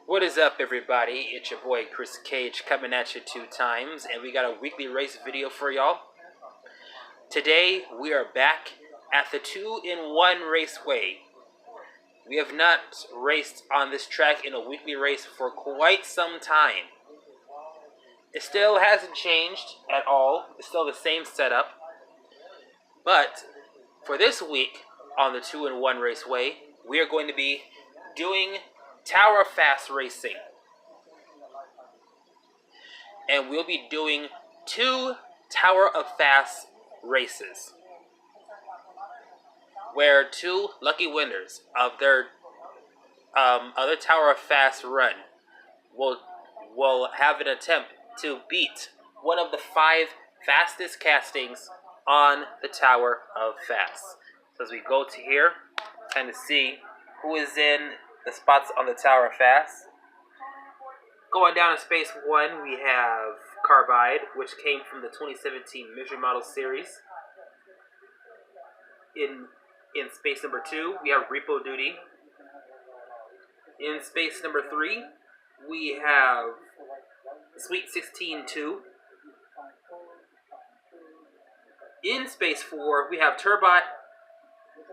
What is up, everybody? It's your boy Chris Cage coming at you 2 times, and we got a weekly race video for y'all. Today we are back at the 2-in-1 Raceway. We have not raced on this track in a weekly race for quite some time. It still hasn't changed at all. It's still the same setup. But for this week on the 2-in-1 Raceway, we are going to be doing Tower Fast racing. And we'll be doing 2 Tower of Fast races, where 2 lucky winners of their other Tower of Fast run will have an attempt to beat one of the 5 fastest castings on the Tower of Fast. So as we go to here, kind of see who is in the spots on the Tower of Fast. Going down in space 1, we have Carbide, which came from the 2017 Mystery Model Series. In space number 2, we have Repo Duty. In space number 3, we have Sweet 16-2. In space 4, we have Turbot.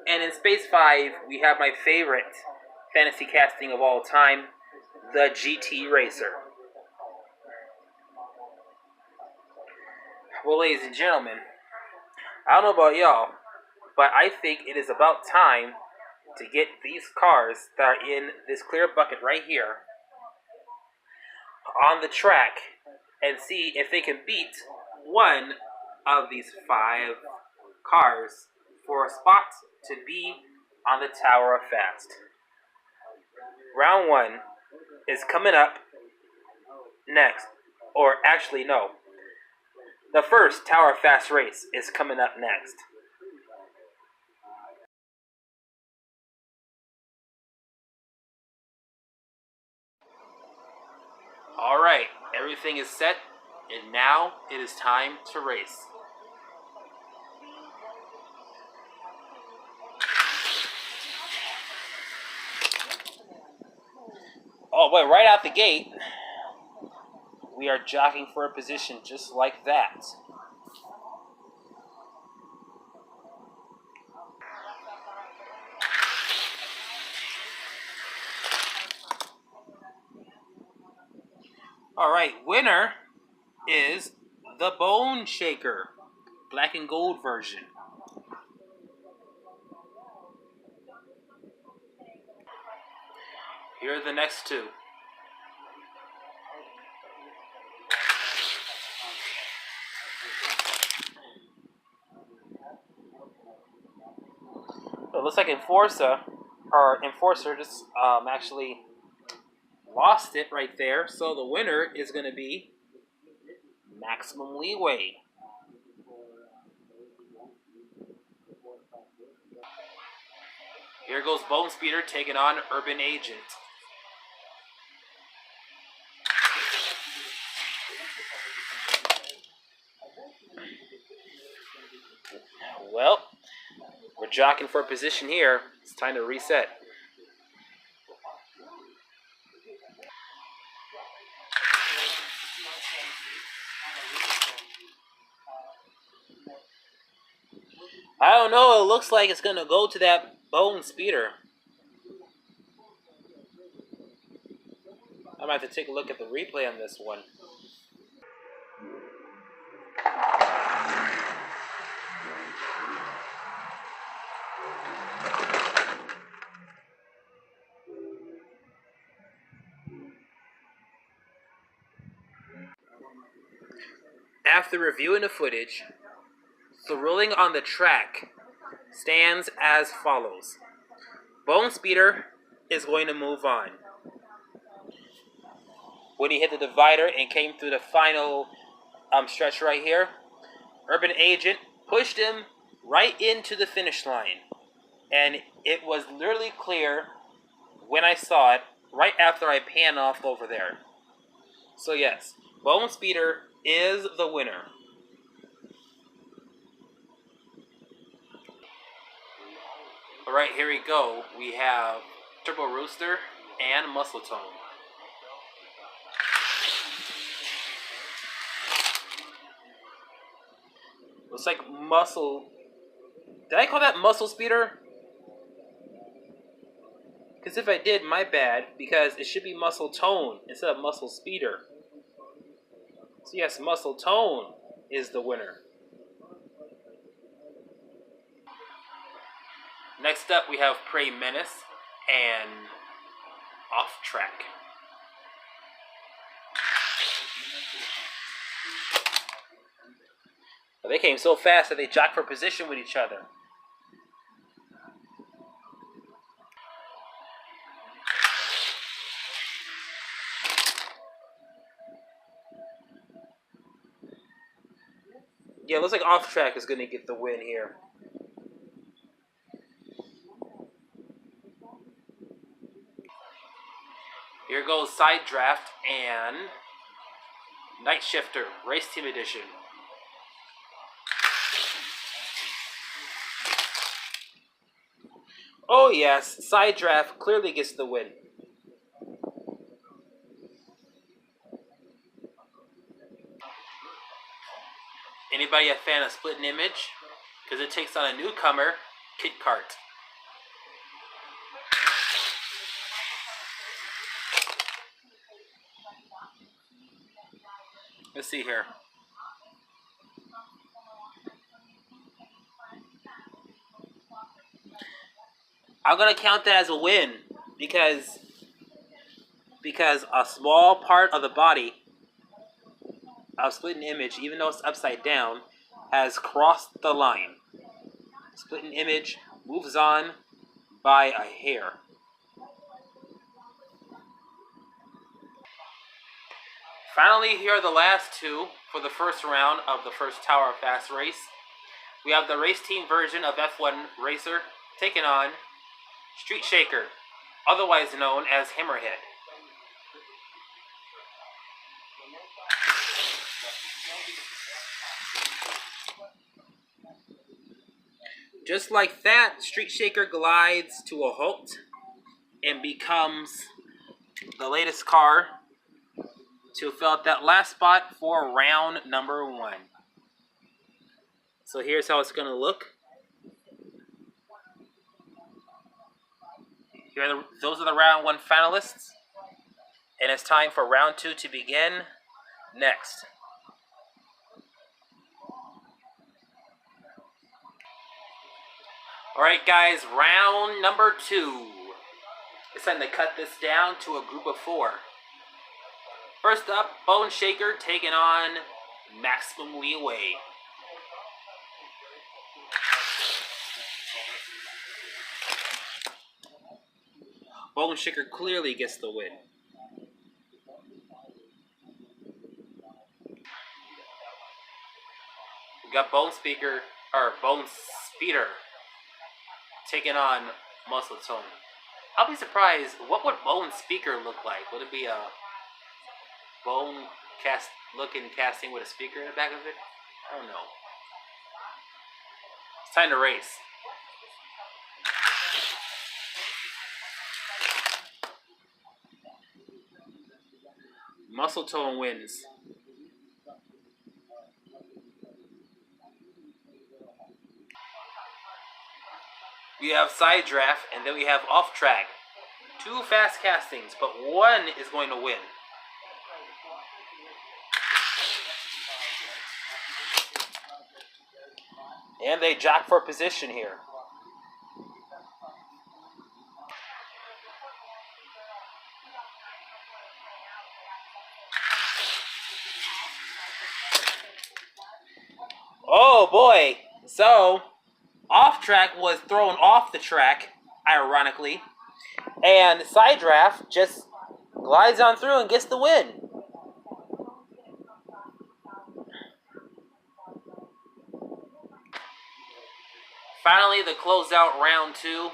And in space 5, we have my favorite fantasy casting of all time, the GT Racer. Well, ladies and gentlemen, I don't know about y'all, but I think it is about time to get these cars that are in this clear bucket right here on the track and see if they can beat one of these 5 cars for a spot to be on the Tower of Fast. Round 1 is coming up next. Or actually, no. The first Tower of Fast race is coming up next. Alright, everything is set, and now it is time to race. Oh, but right out the gate, we are jockeying for a position just like that. Alright, winner is the Bone Shaker, black and gold version. Here are the next 2. It looks like Enforcer just actually lost it right there. So the winner is going to be Maximum Leeway. Here goes Bone Speeder taking on Urban Agent. Well, we're jockeying for a position here. It's time to reset. I don't know, it looks like it's going to go to that Bone Speeder. I might have to take a look at the replay on this one. After reviewing the footage, the ruling on the track stands as follows. Bone Speeder is going to move on. When he hit the divider and came through the final stretch right here, Urban Agent pushed him right into the finish line. And it was literally clear when I saw it, right after I panned off over there. So yes, Bone Speeder is the winner. Alright, here we go. We have Turbo Rooster and Muscle Tone. Looks like muscle. Did I call that muscle speeder? Because if I did, my bad. Because it should be muscle tone instead of muscle speeder. So yes, muscle tone is the winner. Next up, we have Prey Menace and Off Track. They came so fast that they jocked for position with each other. Yeah, it looks like Off Track is going to get the win here. Here goes Side Draft and Night Shifter, Race Team Edition. Oh yes, Side Draft clearly gets the win. Anybody a fan of Split Image? Because it takes on a newcomer, Kit Kart. Let's see here. I'm gonna count that as a win because a small part of the body of Splitting Image, even though it's upside down, has crossed the line. Splitting Image moves on by a hair. Finally, here are the last two for the first round of the first Tower Fast race. We have the race team version of F1 Racer taking on Street Shaker, otherwise known as Hammerhead. Just like that, Street Shaker glides to a halt and becomes the latest car to fill out that last spot for round number 1. So here's how it's going to look. Those are the round 1 finalists. And it's time for round 2 to begin next. Alright guys, round number 2. It's time to cut this down to a group of 4. First up, Bone Shaker taking on Maximum Leeway. Bone Shaker clearly gets the win. We got Bone Speeder taking on Muscle Tone. I'll be surprised, what would Bone Speaker look like? Would it be a bone looking casting with a speaker in the back of it? I don't know. It's time to race. Muscle Tone wins. We have Side Draft, and then we have Off Track. 2 fast castings, but one is going to win. And they jock for position here. Oh boy! So, Off Track was thrown off the track, ironically, and Side Draft just glides on through and gets the win. Finally, the closeout round 2.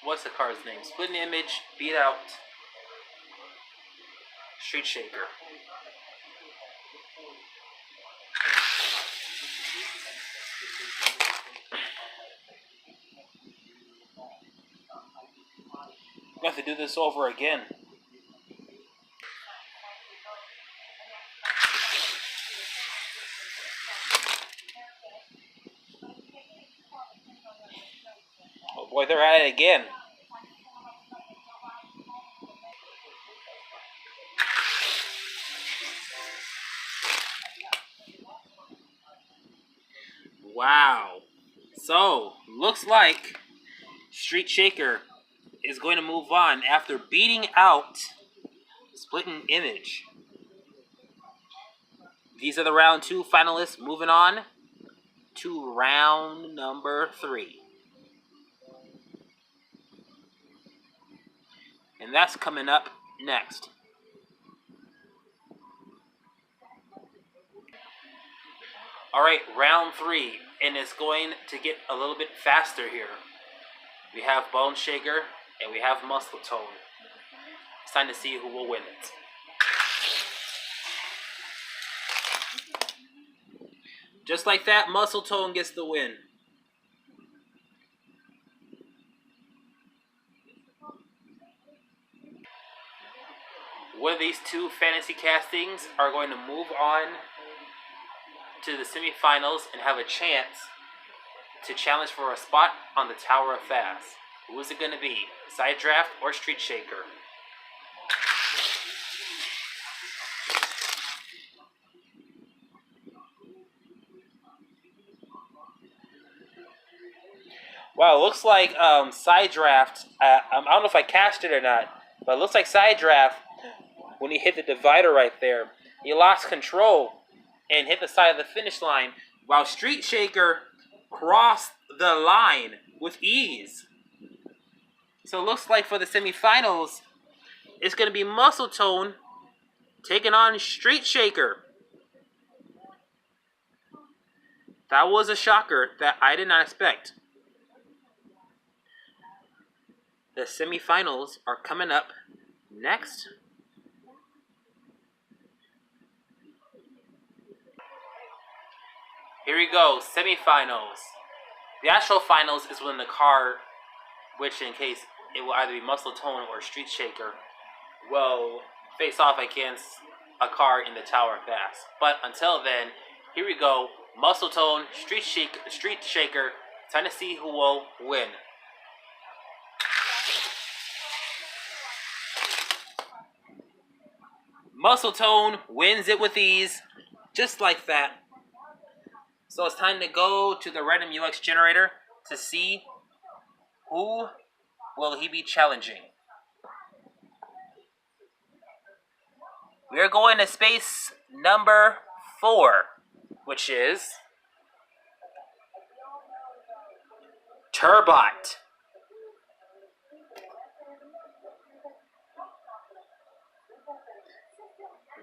What's the car's name? Splitting Image beat out Street Shaker. We have to do this over again. boy, they're at it again. Wow. So, looks like Street Shaker is going to move on after beating out Splitting Image. These are the round 2 finalists moving on to round number 3. And that's coming up next. Alright, round 3, and it's going to get a little bit faster here. We have Bone Shaker and we have Muscle Tone. It's time to see who will win it. Just like that, Muscle Tone gets the win. One of these two fantasy castings are going to move on to the semifinals and have a chance to challenge for a spot on the Tower of Fast. Who is it going to be? Side Draft or Street Shaker? Wow, it looks like Side Draft, I don't know if I cashed it or not, but it looks like Side Draft, when he hit the divider right there, he lost control and hit the side of the finish line, while Street Shaker crossed the line with ease. So it looks like for the semifinals, it's going to be Muscle Tone taking on Street Shaker. That was a shocker that I did not expect. The semifinals are coming up next. Here we go, semifinals. The actual finals is when the car, which in case it will either be Muscle Tone or Street Shaker, will face off against a car in the Tower of Fast. But until then, here we go, Muscle Tone, Street Shaker. Time to see who will win. Muscle Tone wins it with ease, just like that. So it's time to go to the random UX generator to see who will he be challenging. We are going to space number 4, which is Turbot.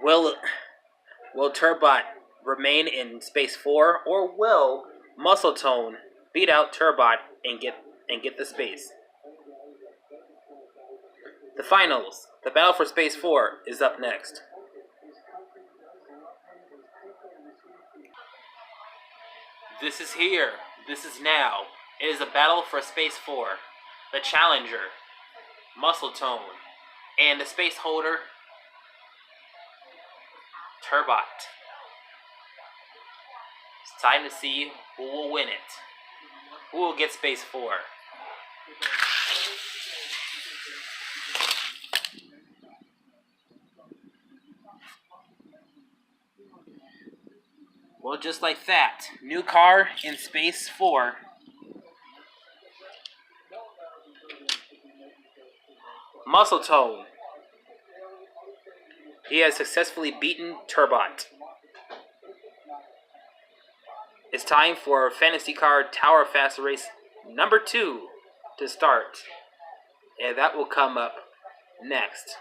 Will Turbot remain in space 4, or will Muscle Tone beat out Turbot and get the space? The finals, the battle for space 4, is up next. This is here. This is now. It is a battle for space 4. The challenger, Muscle Tone, and the space holder, Turbot. It's time to see who will win it. Who will get space 4? Well, just like that, new car in space 4. Muscle Tone. He has successfully beaten Turbot. It's time for Fantasy Car Tower Fast Race number 2 to start. And that will come up next.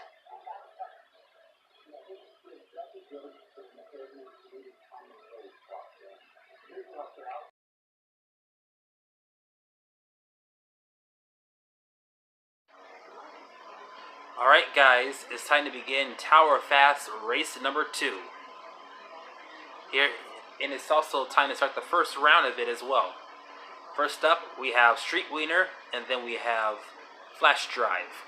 Alright guys, it's time to begin Tower Fast Race number 2. Here, and it's also time to start the first round of it as well. First up, we have Street Wiener, and then we have Flash Drive.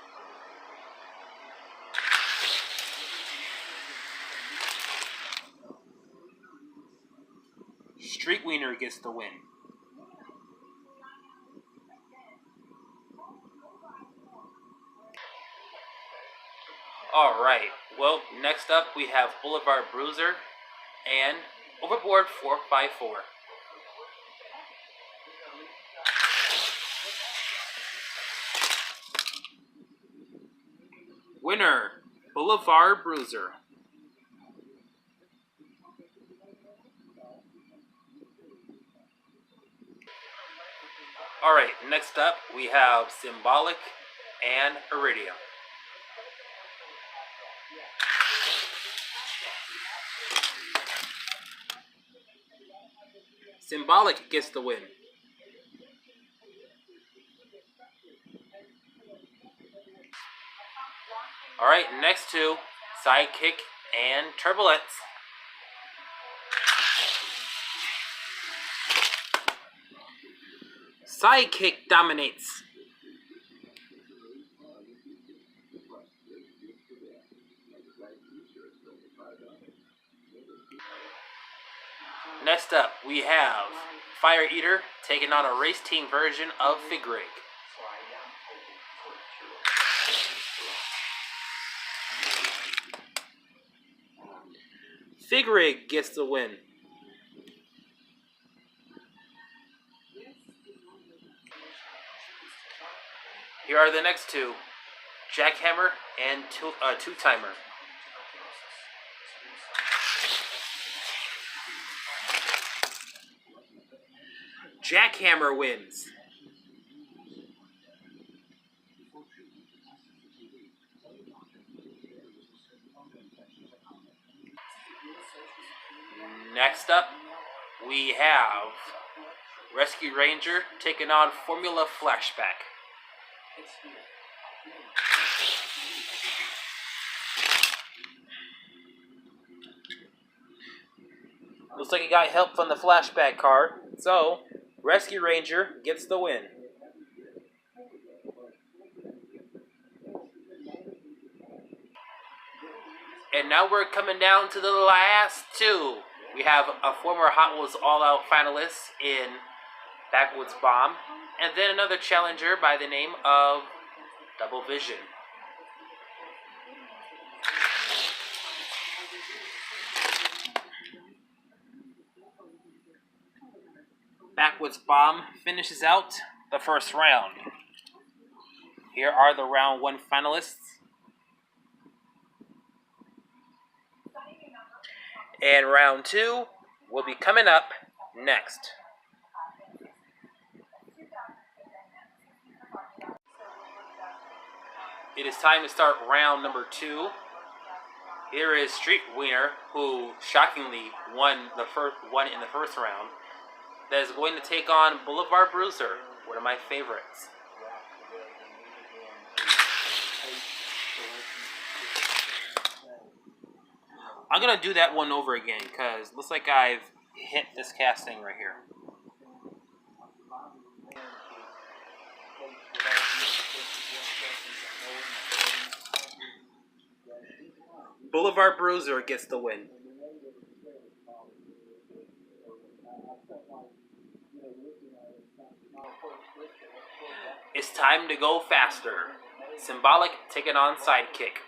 Street Wiener gets the win. Alright, well, next up we have Boulevard Bruiser and Overboard 454. Winner, Boulevard Bruiser. Alright, next up we have Symbolic and Iridium. Symbolic gets the win. Alright, next two, Sidekick and Turbulence. Sidekick dominates. Next up, we have Fire Eater taking on a race team version of Fig Rig. Fig Rig gets the win. Here are the next two, Jackhammer and Two Timer. Jackhammer wins. Next up, we have Rescue Ranger taking on Formula Flashback. Looks like he got help from the flashback card, so Rescue Ranger gets the win. And now we're coming down to the last two. We have a former Hot Wheels All-Out finalist in Backwoods Bomb, and then another challenger by the name of Double Vision. Backwoods Bomb finishes out the first round. Here are the round one finalists. And round two will be coming up next. It is time to start round number two. Here is Street Wiener, who shockingly won in the first round, that is going to take on Boulevard Bruiser, one of my favorites. I'm going to do that one over again because it looks like I've hit this casting right here. Boulevard Bruiser gets the win. It's time to go faster. Symbolic taking on Sidekick.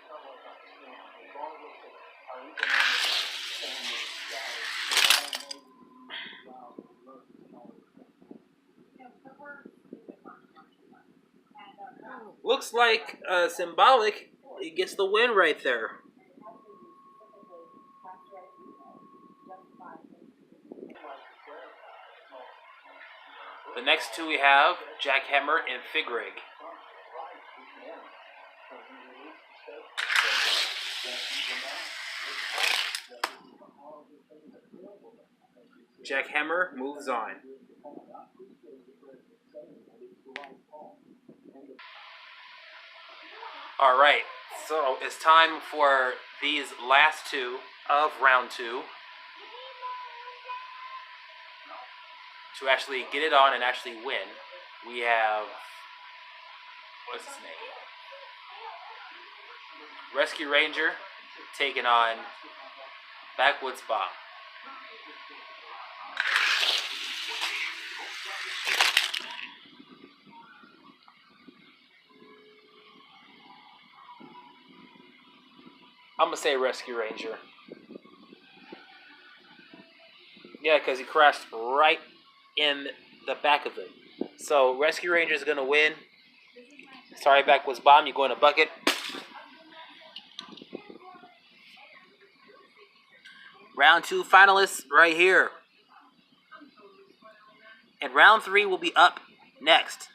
Looks like Symbolic gets the win right there. The next two we have Jackhammer and Fig Rig. Jackhammer moves on. Alright, so it's time for these last two of round two to actually get it on and actually win. We have, what's his name? Rescue Ranger taking on Backwoods Bomb. I'm gonna say Rescue Ranger. Yeah, because he crashed right in the back of it. So Rescue Ranger is gonna win. Sorry, back was bomb. You go in a bucket. Round 2 finalists right here. And round 3 will be up next.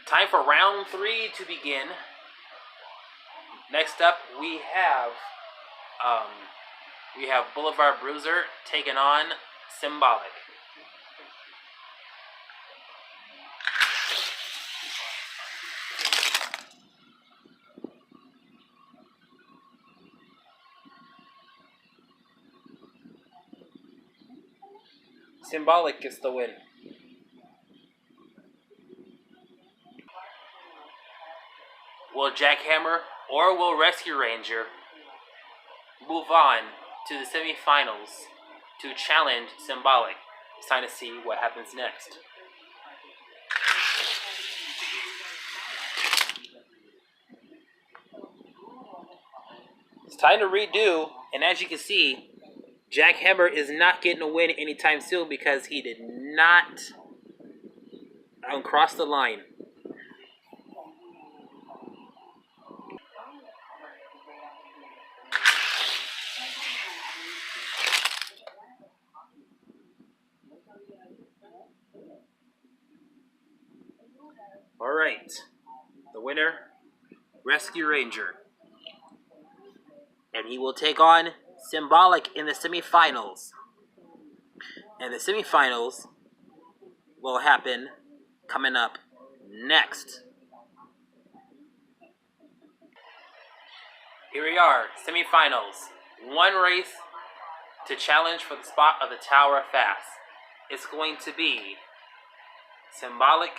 Time for round 3 to begin. Next up, we have Boulevard Bruiser taking on Symbolic. Symbolic gets the win. Will Jackhammer or will Rescue Ranger move on to the semifinals to challenge Symbolic? It's time to see what happens next. It's time to redo, and as you can see, Jackhammer is not getting a win anytime soon because he did not cross the line. Alright, the winner, Rescue Ranger. And he will take on Symbolic in the semifinals. And the semifinals will happen coming up next. Here we are, semifinals. One race to challenge for the spot of the Tower of Fast. It's going to be Symbolic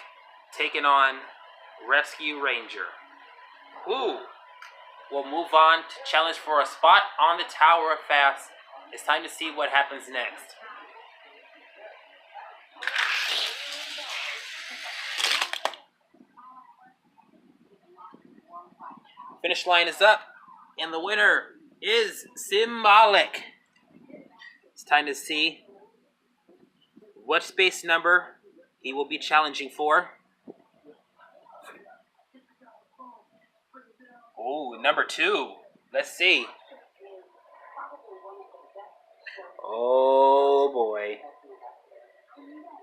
taking on Rescue Ranger. Who will move on to challenge for a spot on the Tower of Fast? It's time to see what happens next. Finish line is up, and the winner is Symbolic. It's time to see what space number he will be challenging for. Oh, number 2. Let's see. Oh boy.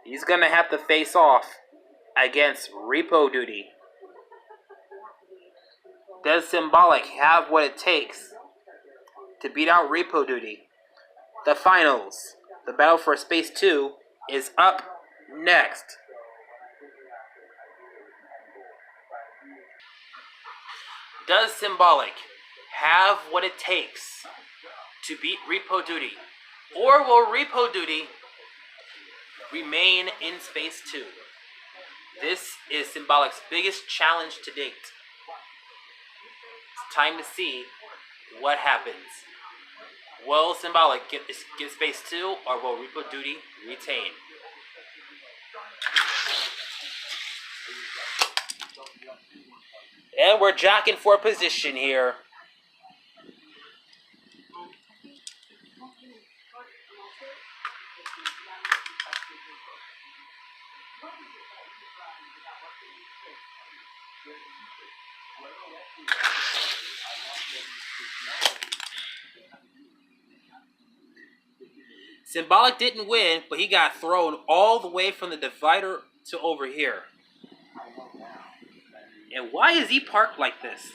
He's gonna have to face off against Repo Duty. Does Symbolic have what it takes to beat out Repo Duty? The finals, the battle for Space 2, is up next. Does Symbolic have what it takes to beat Repo Duty? Or will Repo Duty remain in Space 2? This is Symbolic's biggest challenge to date. It's time to see what happens. Will Symbolic get Space 2 or will Repo Duty retain? And we're jockeying for position here. Symbolic didn't win, but he got thrown all the way from the divider to over here. And why is he parked like this?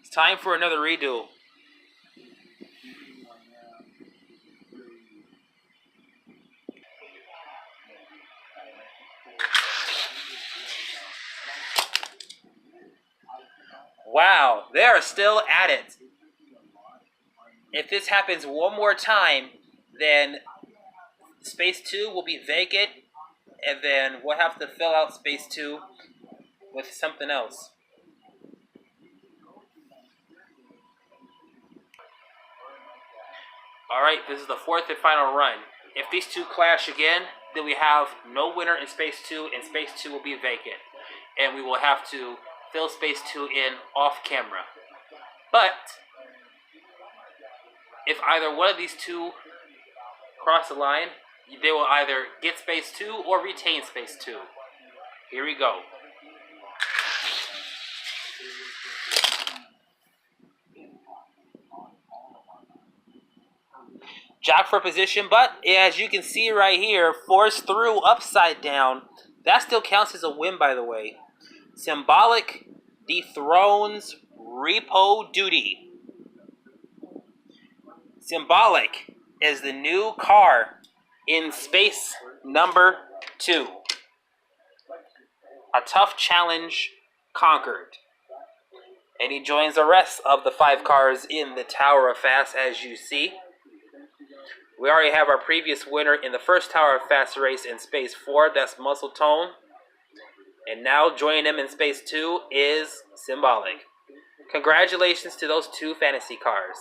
It's time for another redo. Wow, they are still at it. If this happens one more time, then Space 2 will be vacant, and then we'll have to fill out Space 2 with something else. Alright, this is the fourth and final run. If these two clash again, then we have no winner in Space 2, and Space 2 will be vacant. And we will have to fill Space 2 in off camera. But if either one of these two cross the line, they will either get Space 2 or retain Space 2. Here we go. Jock for position, but as you can see right here, force through upside down. That still counts as a win, by the way. Symbolic dethrones Repo Duty. Symbolic is the new car in Space number 2. A tough challenge conquered. And he joins the rest of the 5 cars in the Tower of Fast, as you see. We already have our previous winner in the first Tower of Fast race in Space 4. That's Muscle Tone. And now joining him in Space 2 is Symbolic. Congratulations to those 2 fantasy cars.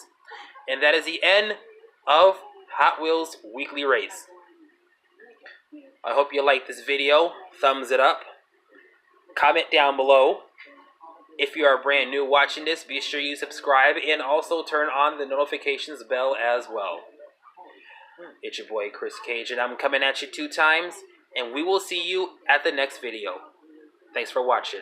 And that is the end of Hot Wheels Weekly Race. I hope you liked this video. Thumbs it up. Comment down below. If you are brand new watching this, be sure you subscribe and also turn on the notifications bell as well. It's your boy Chris Cage, and I'm coming at you 2 times, and we will see you at the next video. Thanks for watching.